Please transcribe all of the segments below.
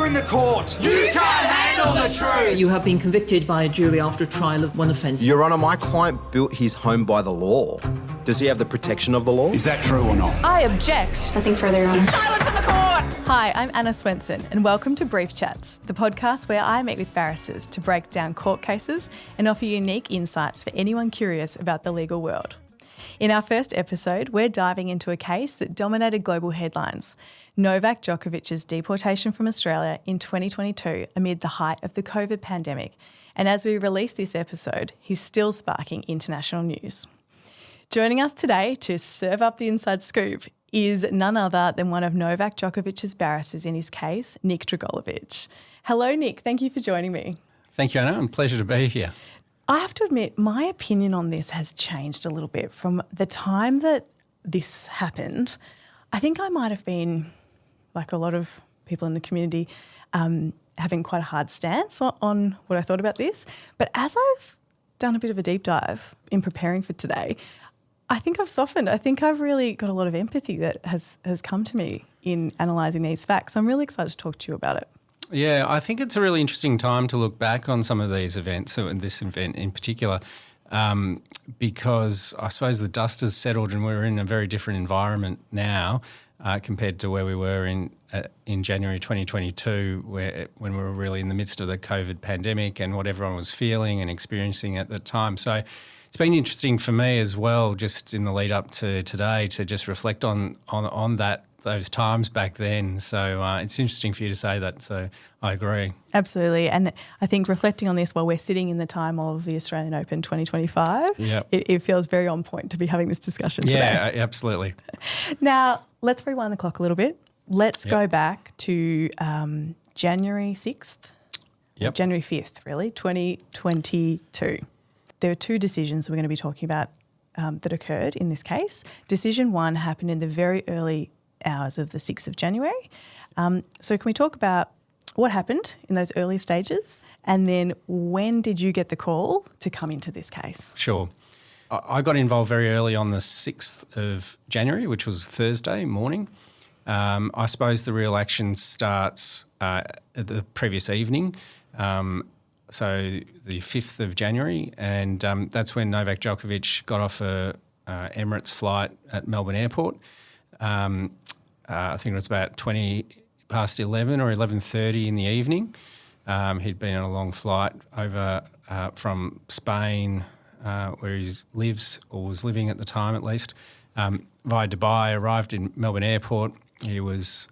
in the court. You can't handle the truth. You have been convicted by a jury after a trial of one offence. Your Honour, my client built his home by the law. Does he have the protection of the law? Is that true or not? I object. Nothing further, Your Honour. Silence in the court! Hi, I'm Anna Svenson and welcome to Brief Chats, the podcast where I meet with barristers to break down court cases and offer unique insights for anyone curious about the legal world. In our first episode, we're diving into a case that dominated global headlines, Novak Djokovic's deportation from Australia in 2022 amid the height of the COVID pandemic. And as we release this episode, he's still sparking international news. Joining us today to serve up the inside scoop is none other than one of Novak Djokovic's barristers in his case, Nik Dragojlovic. Hello, Nik. Thank you for joining me. Thank you, Anna. Pleasure to be here. I have to admit, my opinion on this has changed a little bit from the time that this happened. I think I might have been, like a lot of people in the community, having quite a hard stance on what I thought about this. But as I've done a bit of a deep dive in preparing for today, I think I've softened. I think I've really got a lot of empathy that has come to me in analysing these facts. I'm really excited to talk to you about it. Yeah, I think it's a really interesting time to look back on some of these events, and this event in particular, because I suppose the dust has settled and we're in a very different environment now compared to where we were in January 2022, when we were really in the midst of the COVID pandemic and what everyone was feeling and experiencing at the time. So it's been interesting for me as well, just in the lead up to today, to just reflect on those times back then. So it's interesting for you to say that. So I agree. Absolutely. And I think reflecting on this while we're sitting in the time of the Australian Open 2025, it feels very on point to be having this discussion today. Yeah, absolutely. Now, let's rewind the clock a little bit. Let's go back to January 6th, January 5th, really, 2022. There are two decisions we're going to be talking about that occurred in this case. Decision one happened in the very early hours of the 6th of January. So can we talk about what happened in those early stages, and then when did you get the call to come into this case? Sure. I got involved very early on the 6th of January, which was Thursday morning. I suppose the real action starts the previous evening, so the 5th of January, and that's when Novak Djokovic got off a Emirates flight at Melbourne Airport. I think it was about 20 past 11 or 11:30 in the evening. He'd been on a long flight over from Spain, where he lives or was living at the time at least, via Dubai, arrived in Melbourne Airport. He was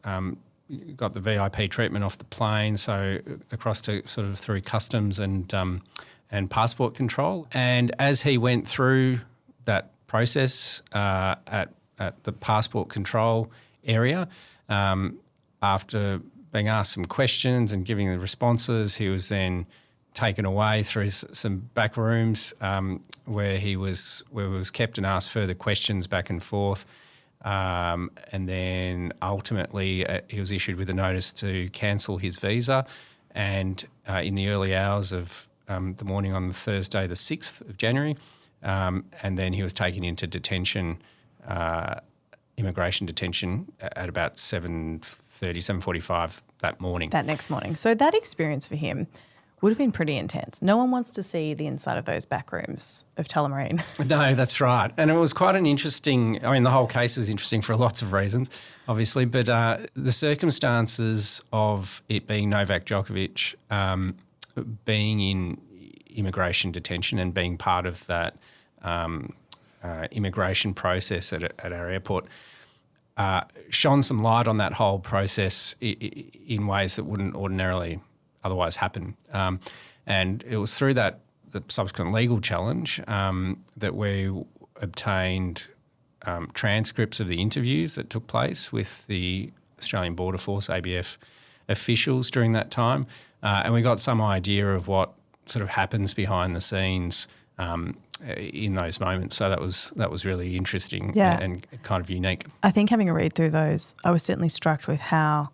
got the VIP treatment off the plane, so across to sort of through customs and passport control. And as he went through that process at the passport control area, after being asked some questions and giving the responses, he was then taken away through some back rooms where he was kept and asked further questions back and forth. And then ultimately he was issued with a notice to cancel his visa. And in the early hours of the morning on the Thursday, the 6th of January, and then he was taken into detention, immigration detention at about 7:45 that morning. That next morning. So that experience for him would have been pretty intense. No one wants to see the inside of those back rooms of Tullamarine. No, that's right. And it was quite an interesting, the whole case is interesting for lots of reasons, obviously, but the circumstances of it being Novak Djokovic being in immigration detention and being part of that immigration process at our airport shone some light on that whole process in ways that wouldn't ordinarily otherwise happen. And it was through the subsequent legal challenge that we obtained transcripts of the interviews that took place with the Australian Border Force, ABF officials during that time. And we got some idea of what sort of happens behind the scenes in those moments. So that was really interesting and kind of unique. I think having a read through those, I was certainly struck with how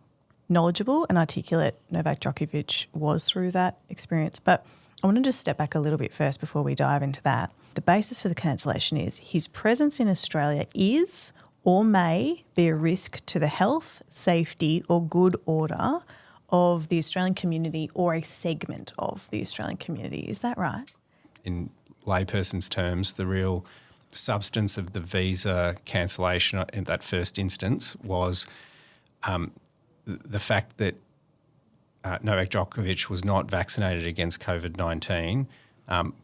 knowledgeable and articulate Novak Djokovic was through that experience. But I want to just step back a little bit first before we dive into that. The basis for the cancellation is his presence in Australia is or may be a risk to the health, safety or good order of the Australian community or a segment of the Australian community. Is that right? In layperson's terms, the real substance of the visa cancellation in that first instance was the fact that Novak Djokovic was not vaccinated against COVID-19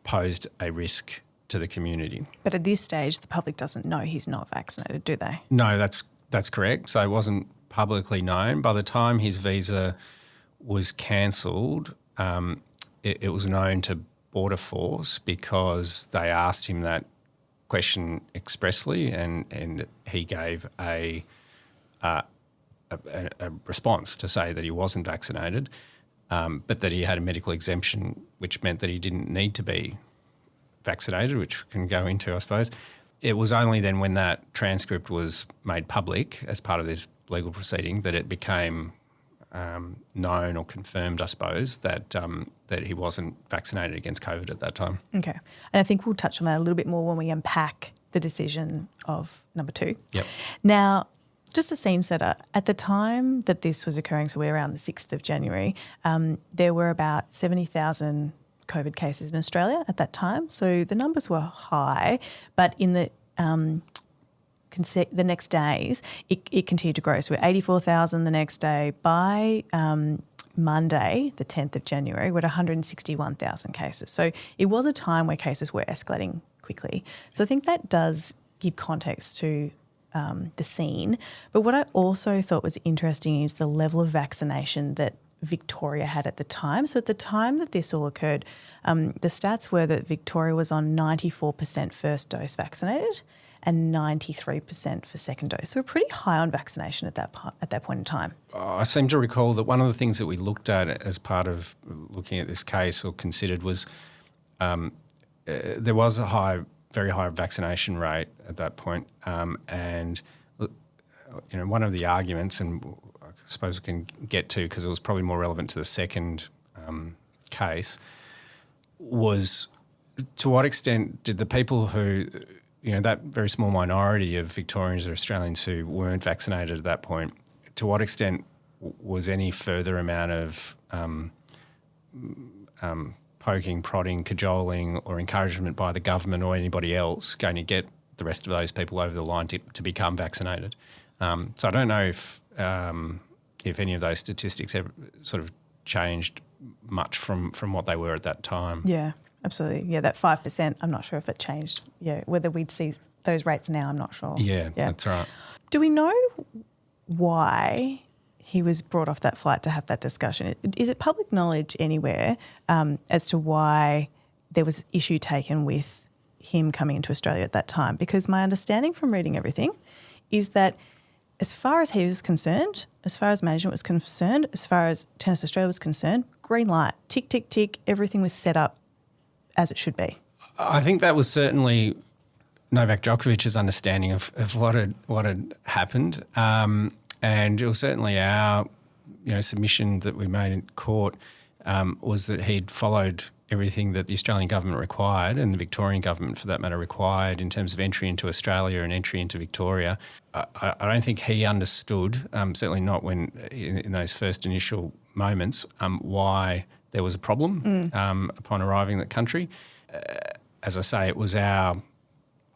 posed a risk to the community. But at this stage, the public doesn't know he's not vaccinated, do they? No, that's correct. So it wasn't publicly known. By the time his visa was cancelled, it was known to Border Force because they asked him that question expressly, and he gave a response to say that he wasn't vaccinated, but that he had a medical exemption, which meant that he didn't need to be vaccinated, which we can go into, I suppose. It was only then when that transcript was made public as part of this legal proceeding that it became known or confirmed, I suppose, that he wasn't vaccinated against COVID at that time. Okay. And I think we'll touch on that a little bit more when we unpack the decision of number 2. Yep. Now, just a scene setter, at the time that this was occurring, so we're around the 6th of January, there were about 70,000 COVID cases in Australia at that time. So the numbers were high, but in the next days, it continued to grow. So we're 84,000 the next day. By Monday, the 10th of January, we're at 161,000 cases. So it was a time where cases were escalating quickly. So I think that does give context to the scene. But what I also thought was interesting is the level of vaccination that Victoria had at the time. So at the time that this all occurred, the stats were that Victoria was on 94% first dose vaccinated and 93% for second dose. So we're pretty high on vaccination at that point in time. I seem to recall that one of the things that we looked at as part of looking at this case or considered was there was a very high vaccination rate at that point, and one of the arguments, and I suppose we can get to because it was probably more relevant to the second case, was to what extent did the people who, that very small minority of Victorians or Australians who weren't vaccinated at that point, to what extent was any further amount of poking, prodding, cajoling or encouragement by the government or anybody else going to get the rest of those people over the line to become vaccinated? So I don't know if any of those statistics ever sort of changed much from what they were at that time. Yeah, absolutely. Yeah, that 5%, I'm not sure if it changed. Yeah, whether we'd see those rates now, I'm not sure. Yeah, that's right. Do we know why he was brought off that flight to have that discussion? Is it public knowledge anywhere as to why there was issue taken with him coming into Australia at that time? Because my understanding from reading everything is that as far as he was concerned, as far as management was concerned, as far as Tennis Australia was concerned, green light, tick, tick, tick, everything was set up as it should be. I think that was certainly Novak Djokovic's understanding of what had happened, and it was certainly our submission that we made in court was that he'd followed everything that the Australian government required and the Victorian government, for that matter, required in terms of entry into Australia and entry into Victoria. I don't think he understood, certainly not when in those first initial moments, why there was a problem upon arriving in the country. As I say, it was our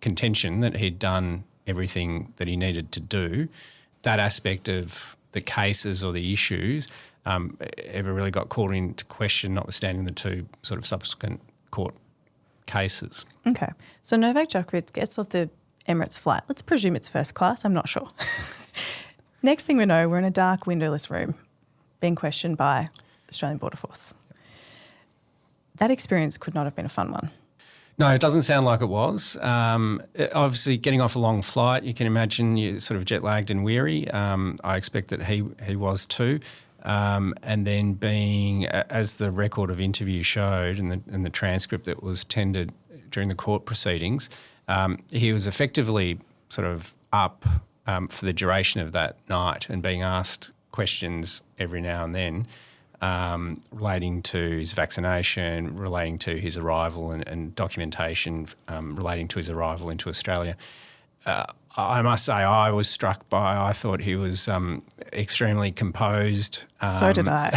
contention that he'd done everything that he needed to do. That aspect of the cases or the issues ever really got called into question, notwithstanding the two sort of subsequent court cases. Okay. So Novak Djokovic gets off the Emirates flight. Let's presume it's first class. I'm not sure. Next thing we know, we're in a dark, windowless room being questioned by Australian Border Force. That experience could not have been a fun one. No, it doesn't sound like it was. Obviously, getting off a long flight, you can imagine you're sort of jet lagged and weary. I expect that he was too. And then being, as the record of interview showed and the transcript that was tendered during the court proceedings, he was effectively sort of up for the duration of that night and being asked questions every now and then relating to his vaccination, relating to his arrival and documentation relating to his arrival into Australia. I must say I was struck by, I thought he was extremely composed. So did I.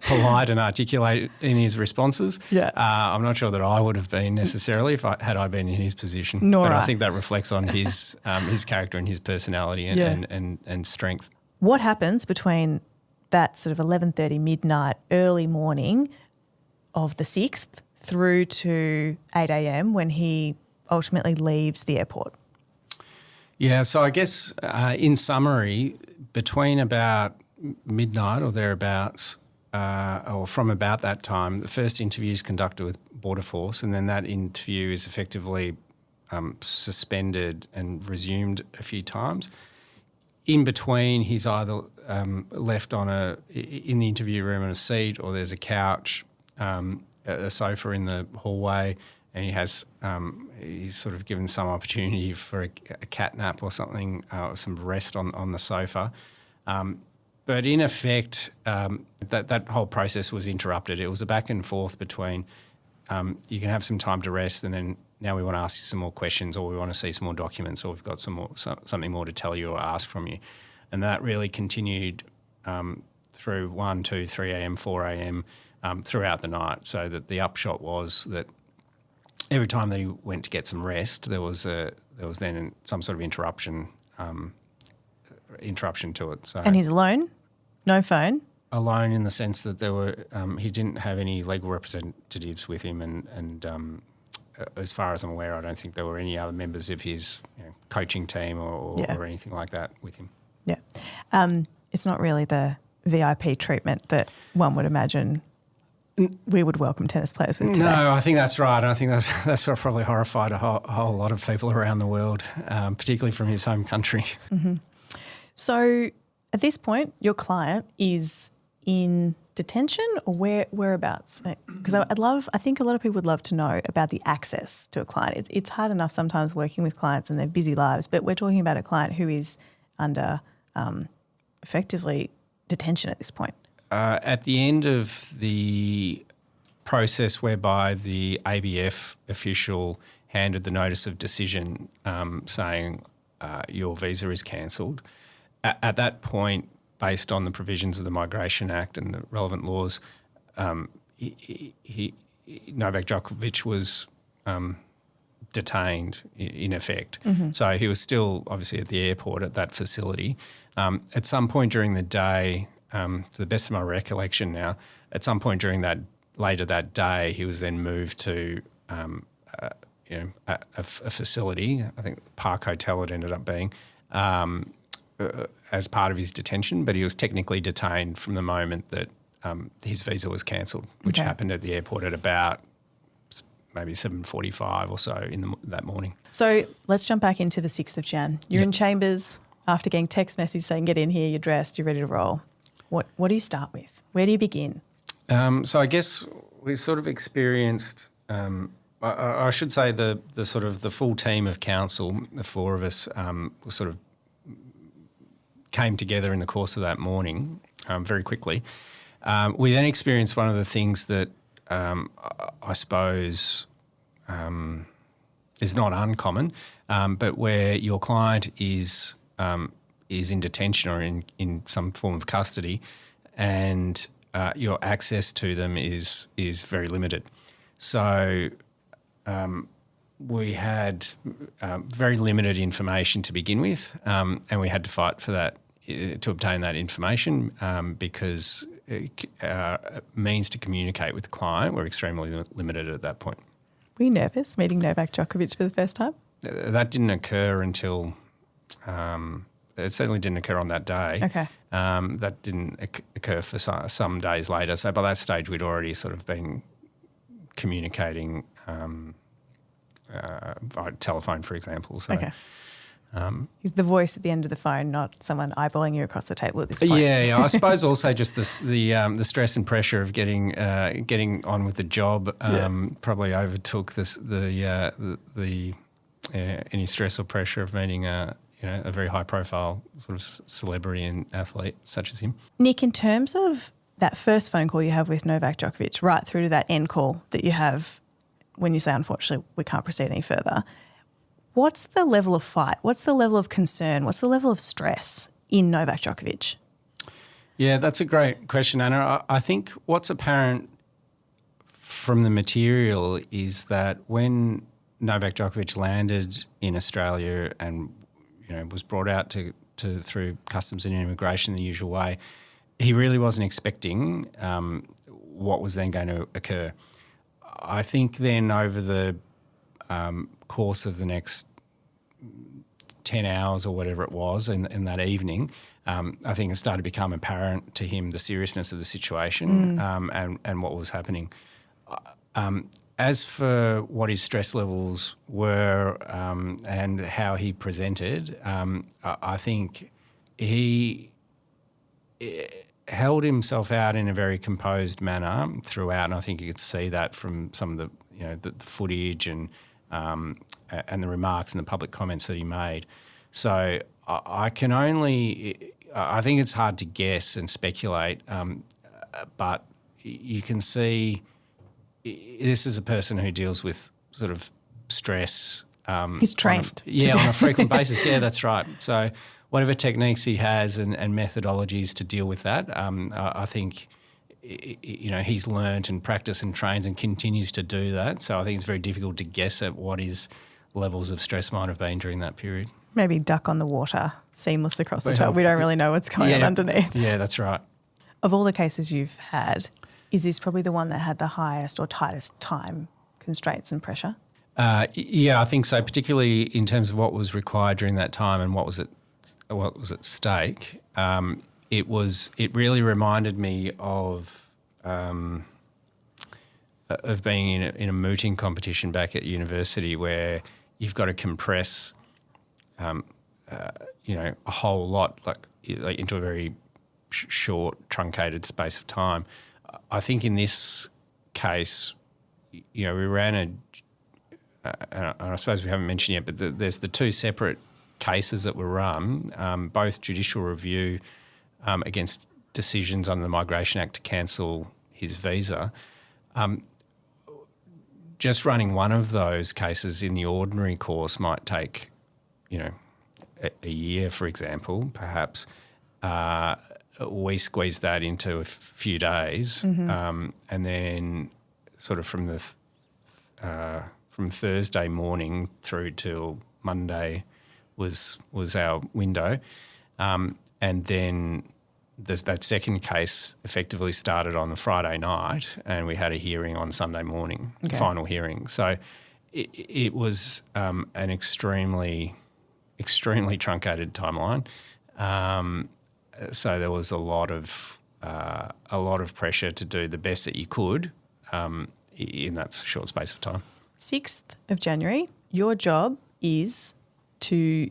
Polite and articulate in his responses. Yeah. I'm not sure that I would have been necessarily had I been in his position. Nor but I I. think that reflects on his character and his personality and strength. What happens between that sort of 11:30 midnight, early morning of the 6th through to 8 a.m. when he ultimately leaves the airport? Yeah, so I guess in summary, between about midnight or thereabouts, or from about that time, the first interview is conducted with Border Force, and then that interview is effectively suspended and resumed a few times. In between, he's either left in the interview room on a seat, or there's a couch, a sofa in the hallway, and he's sort of given some opportunity for a cat nap or something, some rest on the sofa. But in effect, that whole process was interrupted. It was a back and forth between you can have some time to rest, and then now we want to ask you some more questions, or we want to see some more documents, or we've got something more to tell you or ask from you. And that really continued through 1, 2, 3 a.m., 4 a.m. Throughout the night, so that the upshot was that every time that he went to get some rest, there was then some sort of interruption to it. So And he's alone, no phone. alone in the sense that there were he didn't have any legal representatives with him, and as far as I'm aware, I don't think there were any other members of his coaching team or anything like that with him. Yeah. It's not really the VIP treatment that one would imagine we would welcome tennis players with today. No, I think that's right. And I think that's what probably horrified a whole lot of people around the world, particularly from his home country. Mm-hmm. So at this point, your client is in detention, or whereabouts? Because I think a lot of people would love to know about the access to a client. It's hard enough sometimes working with clients and their busy lives, but we're talking about a client who is under effectively detention at this point. At the end of the process whereby the ABF official handed the notice of decision saying your visa is cancelled, at that point, based on the provisions of the Migration Act and the relevant laws, Novak Djokovic was detained in effect. Mm-hmm. So he was still obviously at the airport at that facility. At some point during the day, to the best of my recollection now, at some point during later that day, he was then moved to a facility. I think Park Hotel it ended up being, as part of his detention, but he was technically detained from the moment that his visa was cancelled, which happened at the airport at about maybe 7:45 or so that morning. So let's jump back into the 6th of Jan. You're in chambers after getting text message saying, get in here, you're dressed, you're ready to roll. What do you start with? Where do you begin? So I guess we sort of experienced, I should say the sort of the full team of counsel, the four of us, sort of came together in the course of that morning very quickly. We then experienced one of the things that I suppose is not uncommon, but where your client is in detention or in some form of custody, and your access to them is very limited. So we had very limited information to begin with, and we had to fight for that to obtain that information because means to communicate with the client were extremely limited at that point. Were you nervous meeting Novak Djokovic for the first time? That didn't occur until it certainly didn't occur on that day. Okay. That didn't occur for some days later. So by that stage, we'd already sort of been communicating via telephone, for example. So, okay. He's the voice at the end of the phone, not someone eyeballing you across the table at this point. Yeah. I suppose also just the stress and pressure of getting on with the job probably overtook any stress or pressure of meeting a very high profile sort of celebrity and athlete such as him. Nik, in terms of that first phone call you have with Novak Djokovic, right through to that end call that you have when you say, unfortunately, we can't proceed any further, What's the level of fight? What's the level of concern? What's the level of stress in Novak Djokovic? Yeah, that's a great question, Anna. I think what's apparent from the material is that when Novak Djokovic landed in Australia and was brought out to through customs and immigration the usual way, he really wasn't expecting what was then going to occur. I think then over the course of the next 10 hours or whatever it was in that evening, I think it started to become apparent to him the seriousness of the situation and what was happening. As for what his stress levels were and how he presented, I think he held himself out in a very composed manner throughout, and I think you could see that from some of the footage and the remarks and the public comments that he made. So I think it's hard to guess and speculate, but you can see this is a person who deals with sort of stress. He's trained. On a frequent basis. Yeah, that's right. So whatever techniques he has and methodologies to deal with that, I think he's learnt and practiced and trains and continues to do that. So I think it's very difficult to guess at what his levels of stress might have been during that period. Maybe duck on the water, seamless across the top. We don't really know what's going on underneath. Yeah, that's right. Of all the cases you've had, is this probably the one that had the highest or tightest time constraints and pressure? Yeah, I think so, particularly in terms of what was required during that time and what was at stake. It really reminded me of being in a mooting competition back at university where you've got to compress a whole lot like into a very short, truncated space of time. I think in this case, we ran and I suppose we haven't mentioned yet, but there's the two separate cases that were run, both judicial review against decisions under the Migration Act to cancel his visa. Just running one of those cases in the ordinary course might take, a year, for example, perhaps. We squeezed that into a few days, and then sort of from from Thursday morning through till Monday was our window, and then that second case effectively started on the Friday night, and we had a hearing on Sunday morning, final hearing. So it was an extremely truncated timeline. So there was a lot of pressure to do the best that you could in that short space of time. 6th of January, your job is to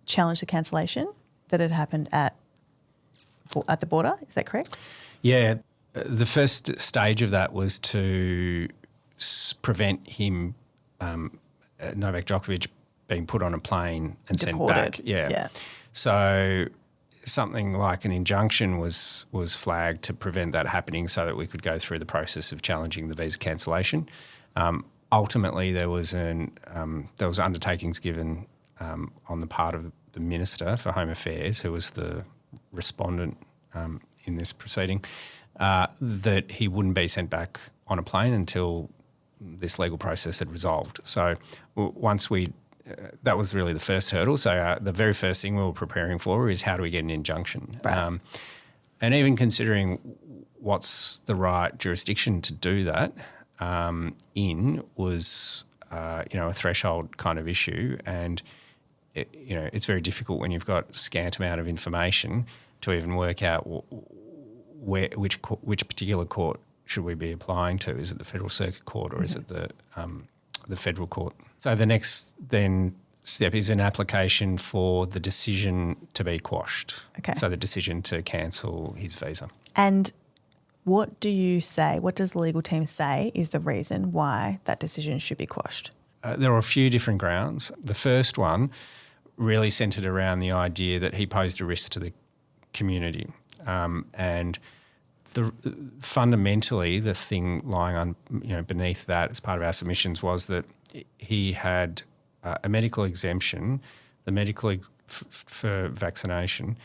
challenge the cancellation that had happened at the border. Is that correct? Yeah. The first stage of that was to prevent him, Novak Djokovic, being put on a plane and Deported. Sent back. Yeah. So something like an injunction was flagged to prevent that happening so that we could go through the process of challenging the visa cancellation. Ultimately, there was undertakings given on the part of the Minister for Home Affairs, who was the respondent in this proceeding, that he wouldn't be sent back on a plane until this legal process had resolved. So once that was really the first hurdle. So the very first thing we were preparing for is how do we get an injunction? Right. And even considering what's the right jurisdiction to do that was a threshold kind of issue. And, it's very difficult when you've got scant amount of information to even work out which particular court should we be applying to. Is it the Federal Circuit Court or is it the Federal Court? So the next then step is an application for the decision to be quashed. Okay. So the decision to cancel his visa. And what do you say, what does the legal team say is the reason why that decision should be quashed? There are a few different grounds. The first one really centred around the idea that he posed a risk to the community. And fundamentally the thing lying beneath that as part of our submissions was that he had a medical exemption, for vaccination.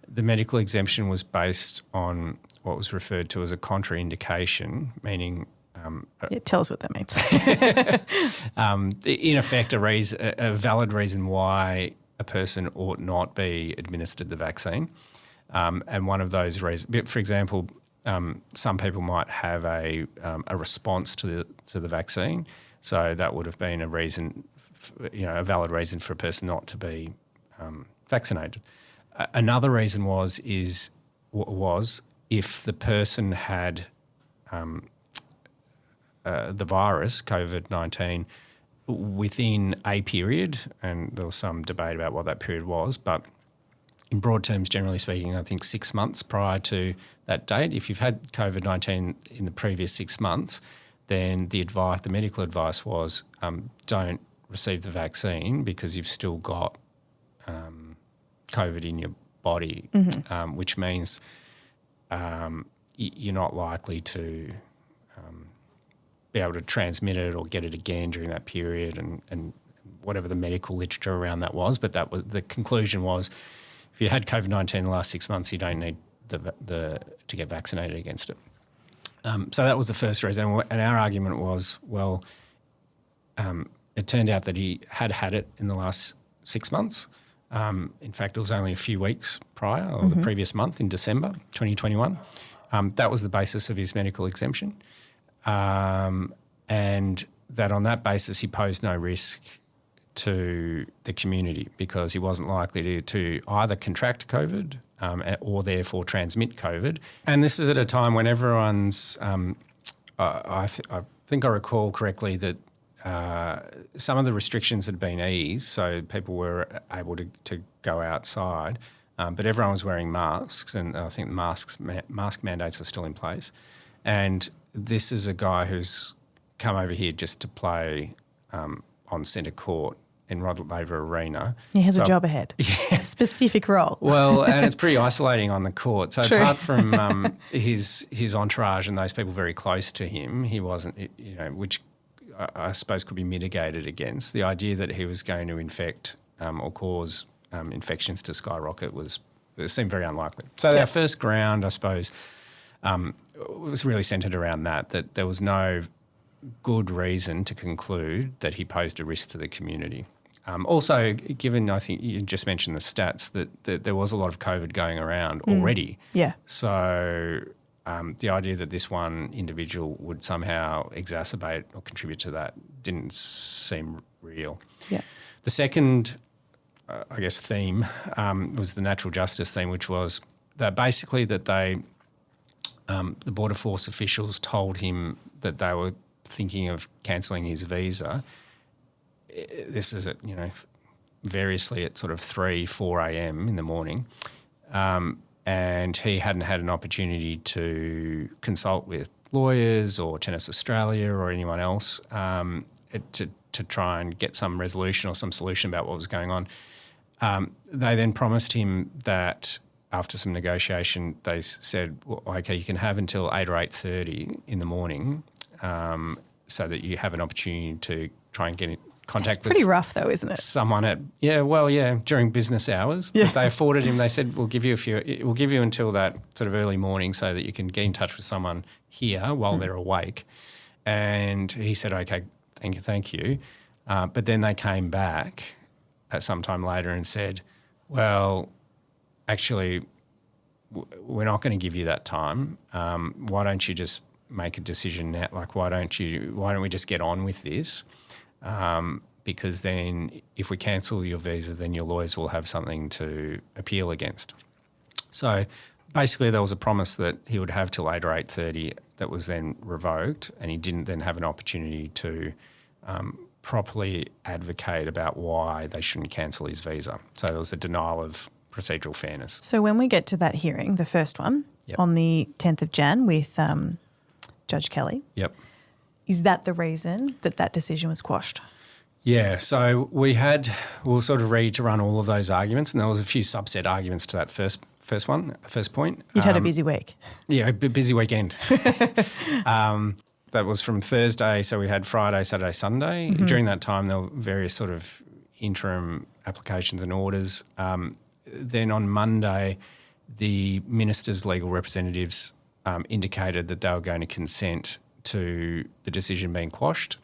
The medical exemption was based on what was referred to as a contraindication, meaning tell us what that means. in effect, a valid reason why a person ought not be administered the vaccine. And one of those reasons, for example, some people might have a response to the vaccine, so that would have been a reason, a valid reason for a person not to be vaccinated. Another reason was if the person had the virus, COVID-19, within a period, and there was some debate about what that period was, but in broad terms, generally speaking, I think 6 months prior to that date, if you've had COVID-19 in the previous 6 months, then the medical advice was don't receive the vaccine because you've still got COVID in your body, which means you're not likely to be able to transmit it or get it again during that period, and whatever the medical literature around that was. But that was the conclusion was, if you had COVID-19 in the last 6 months, you don't need to get vaccinated against it. So that was the first reason, and our argument was, well, it turned out that he had it in the last 6 months. In fact, it was only a few weeks prior, or the previous month in December 2021. That was the basis of his medical exemption. And that on that basis he posed no risk to the community because he wasn't likely to either contract COVID or therefore transmit COVID. And this is at a time when everyone's I think I recall correctly that some of the restrictions had been eased, so people were able to go outside, but everyone was wearing masks, and I think mask mandates were still in place. And this is a guy who's come over here just to play on centre court in Rod Laver Arena. He has a job ahead. Yeah. A specific role. Well, and it's pretty isolating on the court. So True. Apart from his entourage and those people very close to him, he wasn't, which I suppose could be mitigated against. The idea that he was going to infect or cause infections to skyrocket seemed very unlikely. So our first ground, I suppose, was really centred around that there was no good reason to conclude that he posed a risk to the community. Also, given, I think you just mentioned the stats, that there was a lot of COVID going around already. Yeah. So the idea that this one individual would somehow exacerbate or contribute to that didn't seem real. Yeah. The second, I guess, theme was the natural justice theme, which was that basically that the Border Force officials told him that they were thinking of cancelling his visa. This is at, variously at sort of 3, 4 a.m. in the morning. And he hadn't had an opportunity to consult with lawyers or Tennis Australia or anyone else to try and get some resolution or some solution about what was going on. They then promised him that after some negotiation, they said, well, okay, you can have until 8 or 8:30 in the morning so that you have an opportunity to try and get in contact with. It's pretty rough though, isn't it? Someone during business hours. Yeah. But they afforded him, they said, we'll give you until that sort of early morning so that you can get in touch with someone here while they're awake. And he said, okay, thank you. But then they came back at some time later and said, well, actually, we're not going to give you that time. Why don't you just make a decision now? Like, why don't we just get on with this? Because then if we cancel your visa, then your lawyers will have something to appeal against. So basically there was a promise that he would have till 8 or 8:30 that was then revoked, and he didn't then have an opportunity to properly advocate about why they shouldn't cancel his visa. So there was a denial of procedural fairness. So when we get to that hearing, the first one, on the 10th of Jan with Judge Kelly, is that the reason that decision was quashed? Yeah, so we were sort of ready to run all of those arguments, and there was a few subset arguments to that first point. You'd had a busy week. Yeah, a busy weekend. That was from Thursday, so we had Friday, Saturday, Sunday. Mm-hmm. During that time, there were various sort of interim applications and orders. Then on Monday, the minister's legal representatives indicated that they were going to consent to the decision being quashed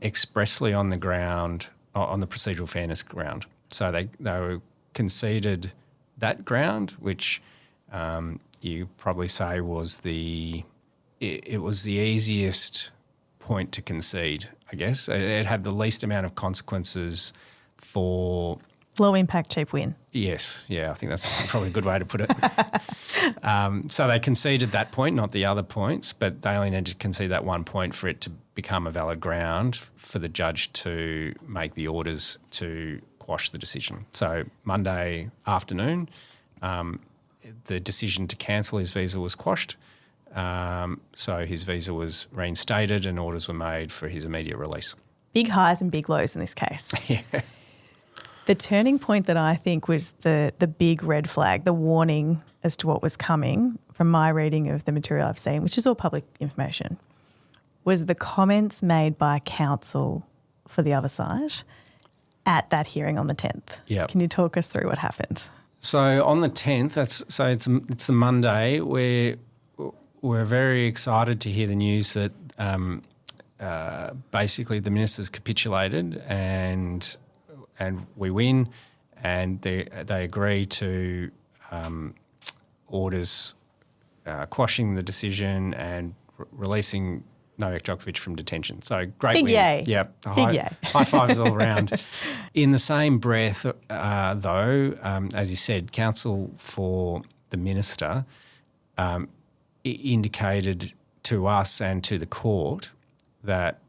expressly on the ground, on the procedural fairness ground. So they were conceded that ground, which you probably say was it was the easiest point to concede, I guess. It had the least amount of consequences for... Low impact, cheap win. Yes, yeah, I think that's probably a good way to put it. So they conceded that point, not the other points, but they only needed to concede that one point for it to become a valid ground for the judge to make the orders to quash the decision. So Monday afternoon, the decision to cancel his visa was quashed. So his visa was reinstated and orders were made for his immediate release. Big highs and big lows in this case. Yeah. The turning point that I think was the big red flag, the warning as to what was coming from my reading of the material I've seen, which is all public information, was the comments made by counsel for the other side at that hearing on the 10th. Yeah. Can you talk us through what happened? So on the 10th, it's the Monday, we're very excited to hear the news that basically the minister's capitulated and we win, and they agree to orders quashing the decision and releasing Novak Djokovic from detention. So great Big win. yay. Yeah, Big yay. High fives all around. In the same breath, though, as you said, counsel for the minister indicated to us and to the court that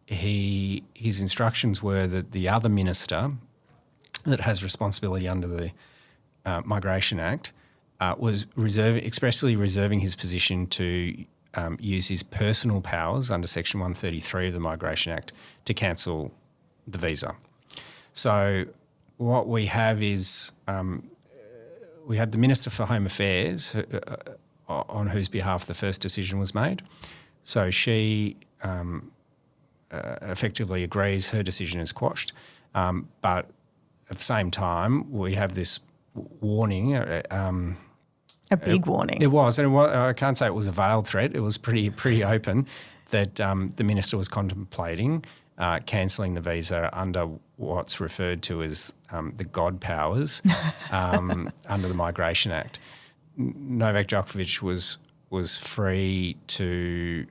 his instructions were that the other minister that has responsibility under the Migration Act was expressly reserving his position to use his personal powers under Section 133 of the Migration Act to cancel the visa. So what we have is we had the Minister for Home Affairs on whose behalf the first decision was made. So she effectively agrees her decision is quashed. But at the same time, we have this warning. A big warning. It was, and I can't say it was a veiled threat. It was pretty open that the minister was contemplating cancelling the visa under what's referred to as the God powers under the Migration Act. Novak Djokovic was free to,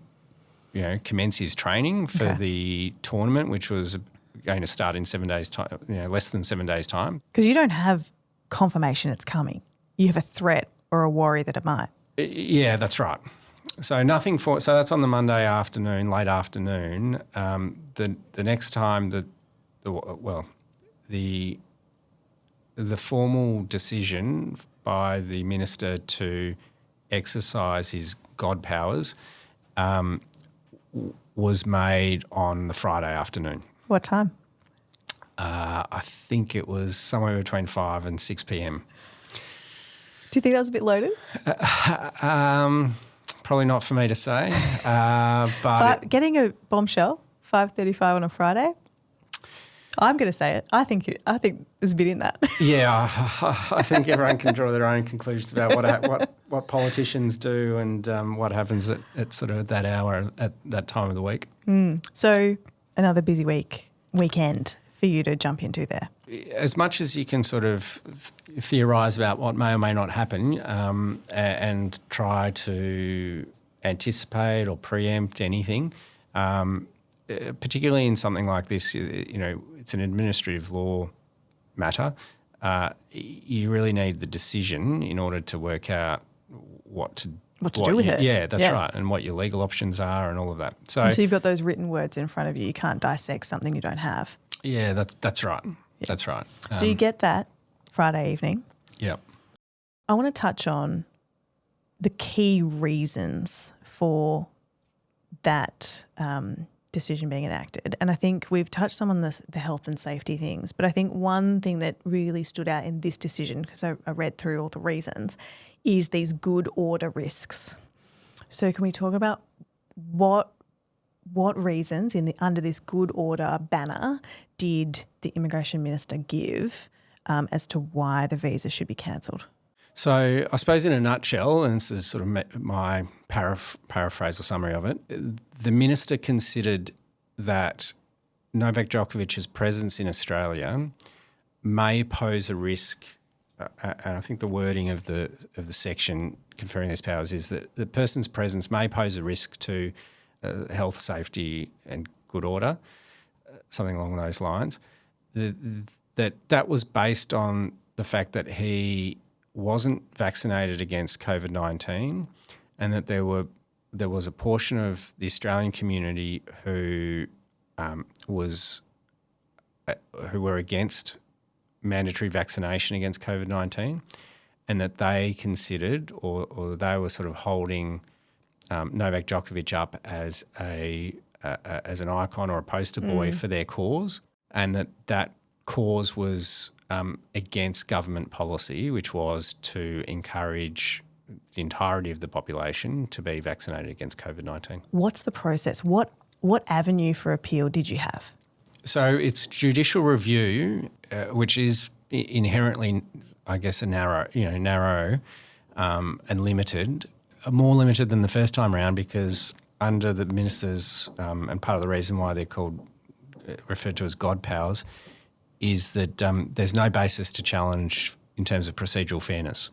commence his training for the tournament, which was going to start in 7 days' time, less than 7 days' time. Because you don't have confirmation it's coming. You have a threat or a worry that it might. Yeah, that's right. So so that's on the Monday afternoon, late afternoon. The next time the formal decision by the minister to exercise his God powers was made on the Friday afternoon. What time? I think it was somewhere between 5 and 6 p.m. Do you think that was a bit loaded? Probably not for me to say. But getting a bombshell, 5:35 on a Friday. I'm going to say it. I think there's a bit in that. Yeah, I think everyone can draw their own conclusions about what politicians do and what happens at sort of that hour at that time of the week. So another busy weekend for you to jump into there. As much as you can sort of theorise about what may or may not happen and try to anticipate or preempt anything, particularly in something like this, it's an administrative law matter. You really need the decision in order to work out what to do with it. Yeah, that's right, and what your legal options are and all of that. So you've got those written words in front of you. You can't dissect something you don't have. Yeah, that's right. Yeah. That's right. So you get that Friday evening. Yeah. I want to touch on the key reasons for that decision being enacted. And I think we've touched some on the health and safety things, but I think one thing that really stood out in this decision, because I read through all the reasons, is these good order risks. So can we talk about what what reasons under this good order banner did the immigration minister give as to why the visa should be cancelled? So I suppose in a nutshell, and this is sort of my paraphrase or summary of it, the minister considered that Novak Djokovic's presence in Australia may pose a risk, and I think the wording of the section conferring these powers is that the person's presence may pose a risk to health, safety and good order, something along those lines. That was based on the fact that he wasn't vaccinated against COVID-19 and that there was a portion of the Australian community who were against mandatory vaccination against COVID-19, and that they considered or they were sort of holding Novak Djokovic up as as an icon or a poster boy for their cause, and that cause was against government policy, which was to encourage the entirety of the population to be vaccinated against COVID-19. What's the process? What avenue for appeal did you have? So it's judicial review, which is inherently, I guess, narrow and limited, more limited than the first time around, because under the ministers, and part of the reason why they're referred to as God powers, is that there's no basis to challenge in terms of procedural fairness.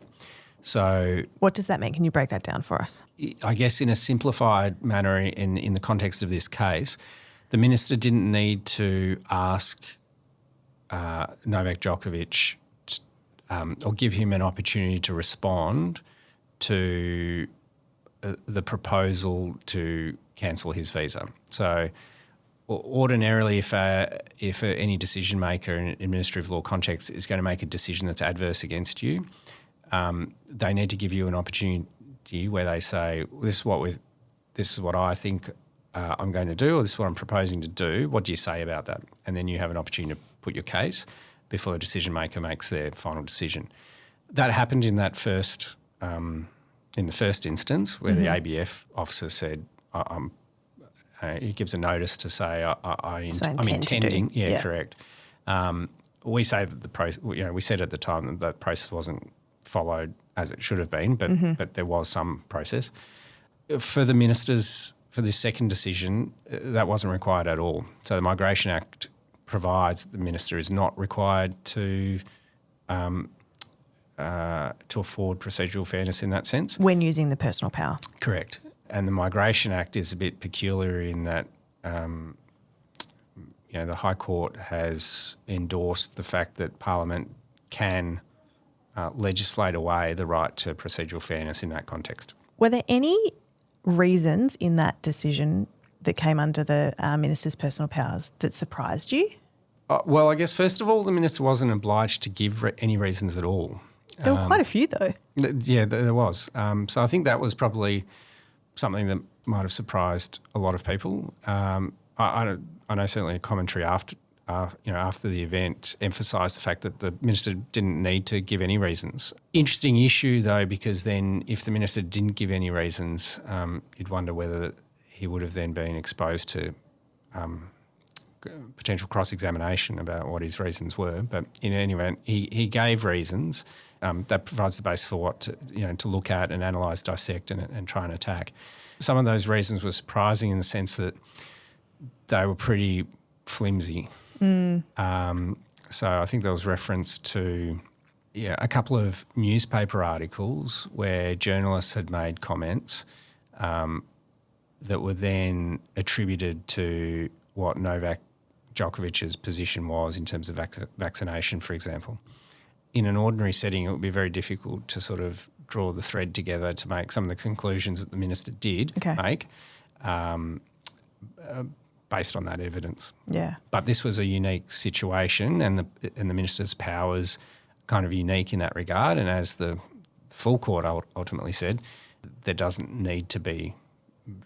So what does that mean? Can you break that down for us? I guess in a simplified manner, in the context of this case, the minister didn't need to ask Novak Djokovic or give him an opportunity to respond to the proposal to cancel his visa. So ordinarily, if any decision maker in administrative law context is going to make a decision that's adverse against you, they need to give you an opportunity where they say, this is what I think I'm going to do, or this is what I'm proposing to do. What do you say about that? And then you have an opportunity to put your case before the decision maker makes their final decision. That happened in that first instance, where the ABF officer said, he gives a notice to say, I'm intending. Yeah, correct. We say that we said at the time that the process wasn't followed as it should have been, but there was some process. For the ministers, for this second decision, that wasn't required at all. So the Migration Act provides that the minister is not required to afford procedural fairness in that sense. When using the personal power. Correct. And the Migration Act is a bit peculiar in that the High Court has endorsed the fact that Parliament can legislate away the right to procedural fairness in that context. Were there any reasons in that decision that came under the minister's personal powers that surprised you? Well, I guess first of all, the minister wasn't obliged to give any reasons at all. There were quite a few though. Yeah, there was. So I think that was probably something that might have surprised a lot of people. I know certainly a commentary after the event emphasised the fact that the minister didn't need to give any reasons. Interesting issue though, because then if the minister didn't give any reasons, you'd wonder whether he would have then been exposed to potential cross-examination about what his reasons were. But in any event, he gave reasons. That provides the base for what to look at and analyse, dissect and try and attack. Some of those reasons were surprising in the sense that they were pretty flimsy. So I think there was reference to a couple of newspaper articles where journalists had made comments that were then attributed to what Novak Djokovic's position was in terms of vaccination, for example. In an ordinary setting, it would be very difficult to sort of draw the thread together to make some of the conclusions that the minister did make based on that evidence. Yeah. But this was a unique situation, and the minister's powers kind of unique in that regard. And as the full court ultimately said, there doesn't need to be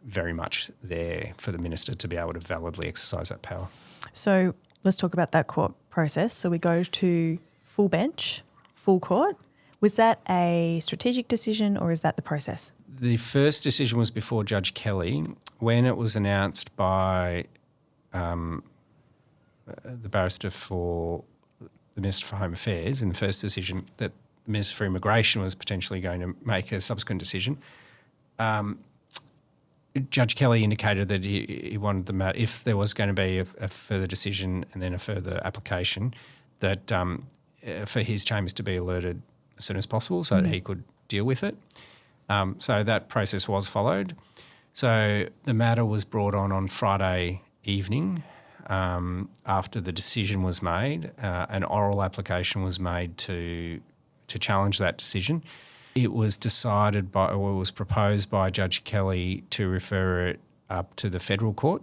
very much there for the minister to be able to validly exercise that power. So let's talk about that court process. So we go to full bench, full court. Was that a strategic decision or is that the process? the first decision was before Judge Kelly. When it was announced by the barrister for the Minister for Home Affairs in the first decision that the Minister for Immigration was potentially going to make a subsequent decision, Judge Kelly indicated that he wanted the matter, if there was going to be a further decision and then a further application, that for his chambers to be alerted as soon as possible so that he could deal with it. So that process was followed. So the matter was brought on Friday evening after the decision was made. An oral application was made to challenge that decision. It was decided by, or was proposed by Judge Kelly to refer it up to the federal court.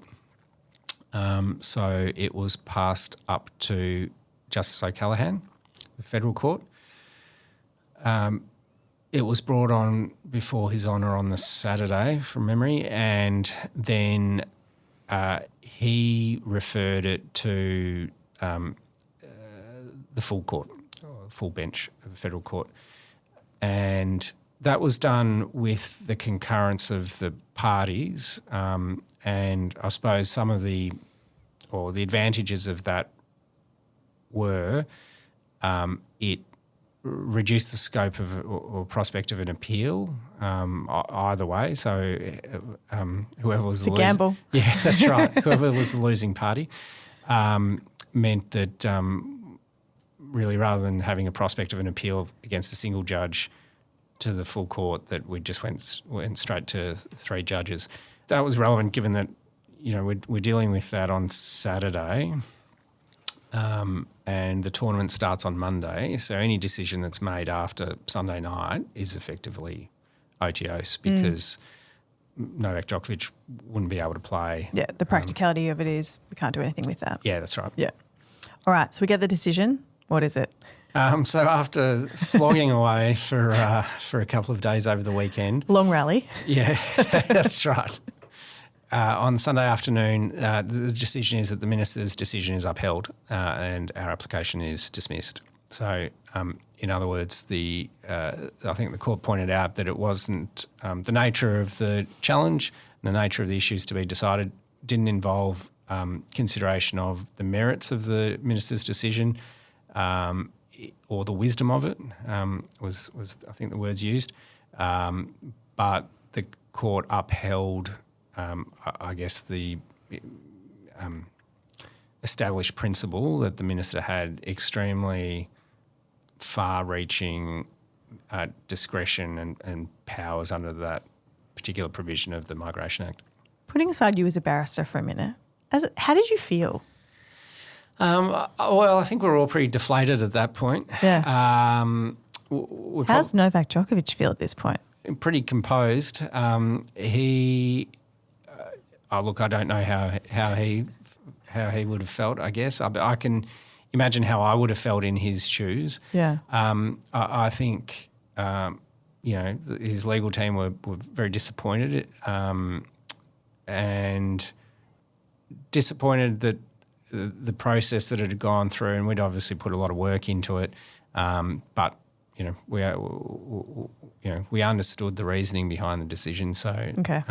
So it was passed up to Justice O'Callaghan, the federal court. It was brought on before His Honour on the Saturday, from memory, and then he referred it to the full court, or full bench of the federal court. And that was done with the concurrence of the parties, and I suppose some of the advantages of that were it reduced the scope of or prospect of an appeal either way. So whoever was it's a gamble. Yeah, that's right. Whoever was the losing party meant that really, rather than having a prospect of an appeal against a single judge to the full court, that we just went straight to 3 judges. That was relevant given that, you know, we're dealing with that on Saturday, and the tournament starts on Monday. So any decision that's made after Sunday night is effectively OTOs because Novak Djokovic wouldn't be able to play. Yeah, the practicality of it is we can't do anything with that. Yeah, that's right. Yeah. All right, so we get the decision. What is it? So after slogging away for a couple of days over the weekend. Long rally. Yeah, that's right. On Sunday afternoon, the decision is that the minister's decision is upheld and our application is dismissed. So, in other words, I think the court pointed out that it wasn't the nature of the challenge, the nature of the issues to be decided didn't involve consideration of the merits of the minister's decision or the wisdom of it was I think the words used. But the court upheld I guess the established principle that the minister had extremely far-reaching discretion and powers under that particular provision of the Migration Act. Putting aside you as a barrister for a minute, how did you feel? Well, I think we're all pretty deflated at that point. Yeah. How's Novak Djokovic feel at this point? Pretty composed. Look, I don't know how he would have felt. I guess I can imagine how I would have felt in his shoes. Yeah. I think his legal team were very disappointed, and disappointed that the process that it had gone through, and we'd obviously put a lot of work into it, but we understood the reasoning behind the decision. So okay.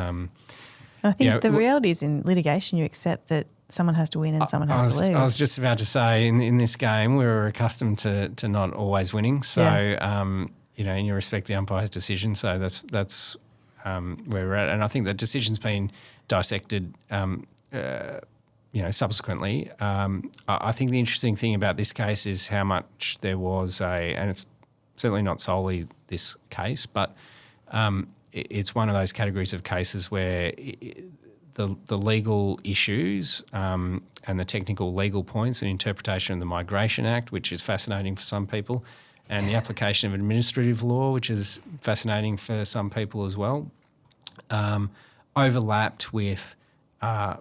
I think the reality is in litigation you accept that someone has to win and someone has to lose. I was just about to say in this game we were accustomed to not always winning. So, and you respect the umpire's decision. So that's where we're at. And I think the decision's been dissected subsequently. I think the interesting thing about this case is how much there was and it's certainly not solely this case, but it's one of those categories of cases where the legal issues and the technical legal points and interpretation of the Migration Act, which is fascinating for some people, and the application of administrative law, which is fascinating for some people as well, overlapped with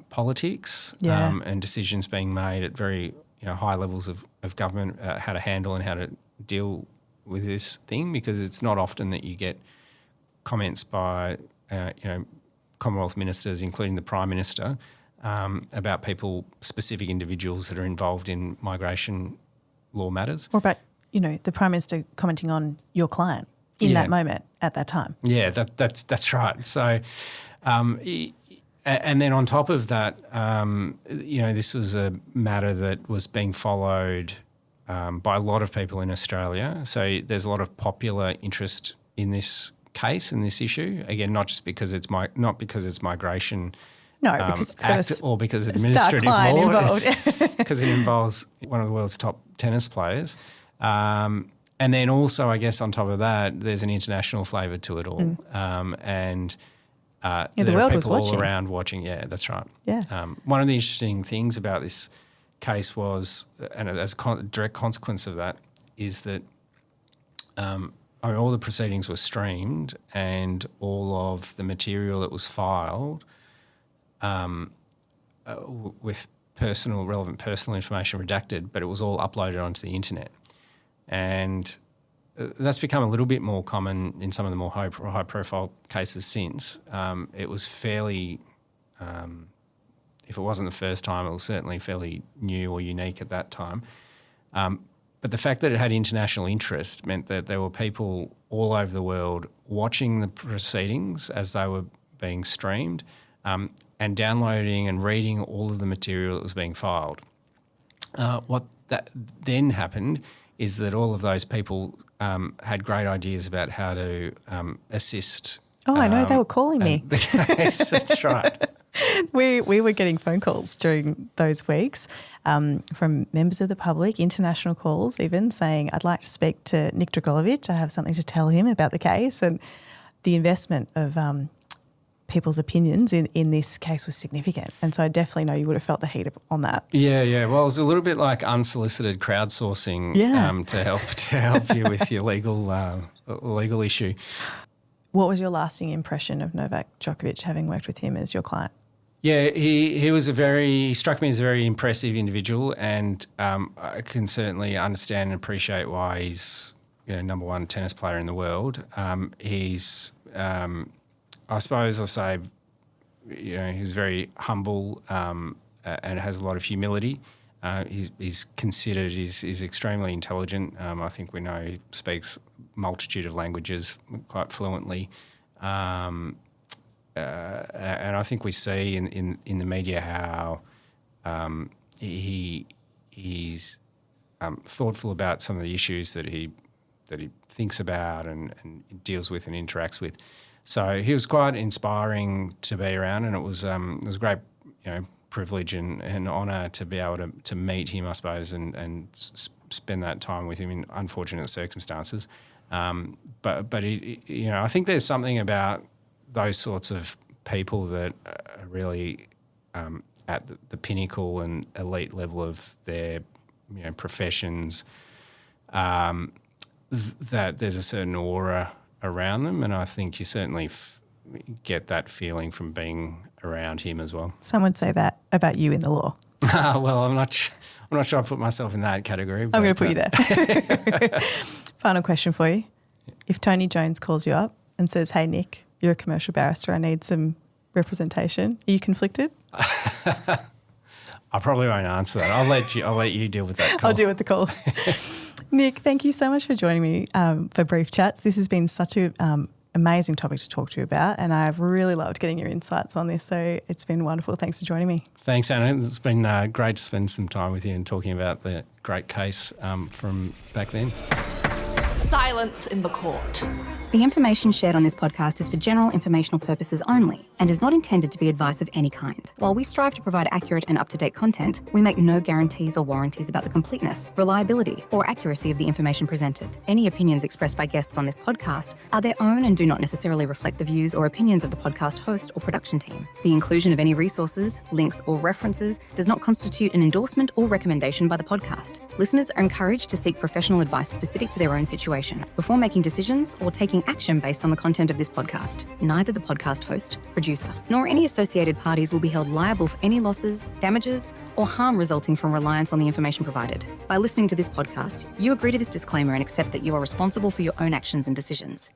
politics and decisions being made at very high levels of government, how to handle and how to deal with this thing, because it's not often that you get comments by Commonwealth ministers, including the Prime Minister, about specific individuals that are involved in migration law matters. Or about the Prime Minister commenting on your client. in that moment at that time. Yeah, that's right. So, and then on top of that, this was a matter that was being followed by a lot of people in Australia. So there's a lot of popular interest in this case and this issue. Again, not just because it's migration. No, because it's got or because administrative law, involved. because it involves one of the world's top tennis players. And then also, I guess, on top of that, there's an international flavour to it all. The there world are was people all watching. around watching. Yeah, that's right. Yeah. One of the interesting things about this case was, and as a direct consequence of that, is that all the proceedings were streamed and all of the material that was filed with relevant personal information redacted, but it was all uploaded onto the internet. And that's become a little bit more common in some of the more high-profile cases since. It was fairly, if it wasn't the first time, it was certainly fairly new or unique at that time. But the fact that it had international interest meant that there were people all over the world watching the proceedings as they were being streamed and downloading and reading all of the material that was being filed. What that then happened is that all of those people had great ideas about how to assist. Oh, I know. They were calling me. The case, that's right. We were getting phone calls during those weeks from members of the public, international calls even, saying, I'd like to speak to Nik Dragojlovic. I have something to tell him about the case. And the investment of people's opinions in this case was significant. And so I definitely know you would have felt the heat on that. Yeah. Well, it was a little bit like unsolicited crowdsourcing to help you with your legal issue. What was your lasting impression of Novak Djokovic, having worked with him as your client? Yeah, he struck me as a very impressive individual, and I can certainly understand and appreciate why he's number one tennis player in the world. He's I suppose I'll say, he's very humble and has a lot of humility. He's considered, he's extremely intelligent. I think we know he speaks a multitude of languages quite fluently. And I think we see in the media how he's thoughtful about some of the issues that he thinks about and deals with and interacts with. So he was quite inspiring to be around, and it was a great privilege and honour to be able to meet him, I suppose, and spend that time with him in unfortunate circumstances. But he, I think there's something about those sorts of people that are really at the pinnacle and elite level of their professions, that there's a certain aura around them, and I think you certainly get that feeling from being around him as well. Some would say that about you in the law. Well, I'm not sure I put myself in that category. I'm going to put you there. Final question for you. If Tony Jones calls you up and says, hey, Nik, you're a commercial barrister, I need some representation, are you conflicted? I probably won't answer that. I'll let you deal with that call. I'll deal with the calls. Nik, thank you so much for joining me for Brief Chats. This has been such an amazing topic to talk to you about, and I've really loved getting your insights on this, so it's been wonderful. Thanks for joining me. Thanks, Anna. It's been great to spend some time with you and talking about the great case from back then. Silence in the court. The information shared on this podcast is for general informational purposes only and is not intended to be advice of any kind. While we strive to provide accurate and up-to-date content, we make no guarantees or warranties about the completeness, reliability, or accuracy of the information presented. Any opinions expressed by guests on this podcast are their own and do not necessarily reflect the views or opinions of the podcast host or production team. The inclusion of any resources, links, or references does not constitute an endorsement or recommendation by the podcast. Listeners are encouraged to seek professional advice specific to their own situation before making decisions or taking action based on the content of this podcast. Neither the podcast host, producer, nor any associated parties will be held liable for any losses, damages, or harm resulting from reliance on the information provided. By listening to this podcast, you agree to this disclaimer and accept that you are responsible for your own actions and decisions.